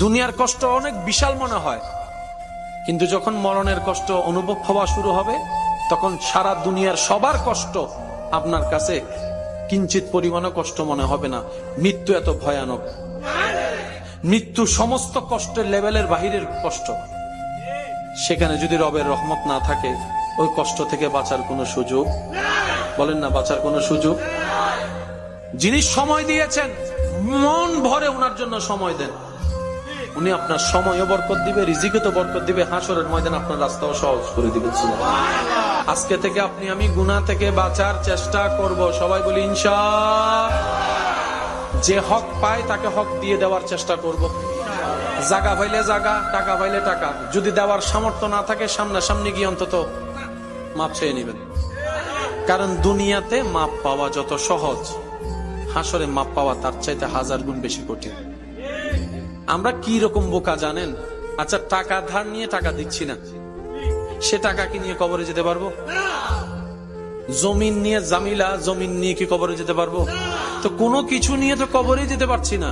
দুনিয়ার কষ্ট অনেক বিশাল মনে হয়, কিন্তু যখন মরণের কষ্ট অনুভব হওয়া শুরু হবে তখন সারা দুনিয়ার সবার কষ্ট আপনার কাছে কিঞ্চিত পরিমাণও কষ্ট মনে হবে না। মৃত্যু এত ভয়ানক, মৃত্যু সমস্ত কষ্টের লেভেলের বাহিরের কষ্ট। সেখানে যদি রবের রহমত না থাকে, ওই কষ্ট থেকে বাঁচার কোনো সুযোগ, বলেন না, বাঁচার কোনো সুযোগ। যিনি সময় দিয়েছেন, মন ভরে ওনার জন্য সময় দেন, উনি আপনার সময়ও বরকত দিবে, রিজিকে তো বরকত দিবে, হাসরের ময়দান আপনার রাস্তাও সহজ করে দিবে। আজকে থেকে আপনি আমি গুনাহ থেকে বাঁচার চেষ্টা করব, সবাই বলি ইনশাআল্লাহ। যে হক পায় তাকে হক দিয়ে দেওয়ার চেষ্টা করব। জায়গা পাইলে জায়গা, টাকা পাইলে টাকা, যদি দেওয়ার সামর্থ্য না থাকে সামনাসামনি গিয়ে অন্তত মাপ চেয়ে নেবেন। কারণ দুনিয়াতে মাপ পাওয়া যত সহজ, হাসরে মাপ পাওয়া তার চাইতে 1000 গুণ বেশি কঠিন। আমরা কি রকম বোকা জানেন? আচ্ছা, টাকা ধার নিয়ে টাকা দিচ্ছি না, সে টাকা কি নিয়ে কবরে যেতে পারবো? জমিন নিয়ে জামিলা, জমিন নিয়ে কি কবরে যেতে পারবো? তো কোনো কিছু নিয়ে তো কবরে যেতে পারছি না।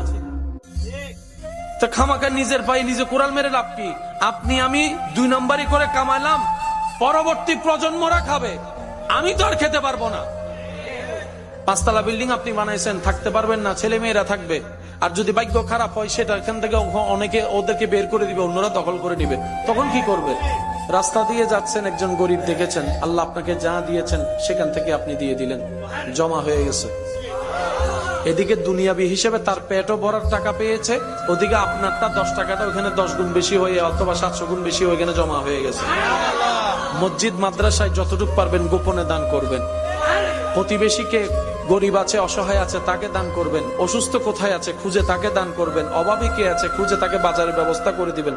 তো খামাকা নিজের পায়ে নিজে কোরাল মেরে লাভ কি? আপনি আমি 2 নম্বরই করে কামাইলাম, পরবর্তী প্রজন্মরা খাবে, আমি তো আর খেতে পারবো না। 5 তলা বিল্ডিং আপনি বানাইছেন, থাকতে পারবেন না, ছেলে মেয়েরা থাকবে। আর যদি ভাগ্য খারাপ হয়, সেটা এখান থেকে অনেকে ওদেরকে বের করে দিবে, অন্যরা দখল করে নিবে, তখন কি করবে? রাস্তা দিয়ে যাচ্ছেন, একজন গরিব দেখেছেন, আল্লাহ আপনাকে যা দিয়েছেন সেখান থেকে আপনি দিয়ে দিলেন, জমা হয়ে গেছে। এদিকে দুনিয়াবি হিসেবে তার পেটও ভরার টাকা পেয়েছে, ওদিকে আপনারটা 10 টাকাটা ওখানে 10 গুণ বেশি হয়ে, অথবা 700 গুণ বেশি ওইখানে জমা হয়ে গেছে। মসজিদ মাদ্রাসায় যতটুকু পারবেন গোপনে দান করবেন। প্রতিবেশীকে, গরিব আছে, অসহায় আছে, তাকে দান করবেন। অসুস্থ কোথায় আছে খুঁজে তাকে দান করবেন। অভাবী কে আছে খুঁজে তাকে বাজারের ব্যবস্থা করে দিবেন।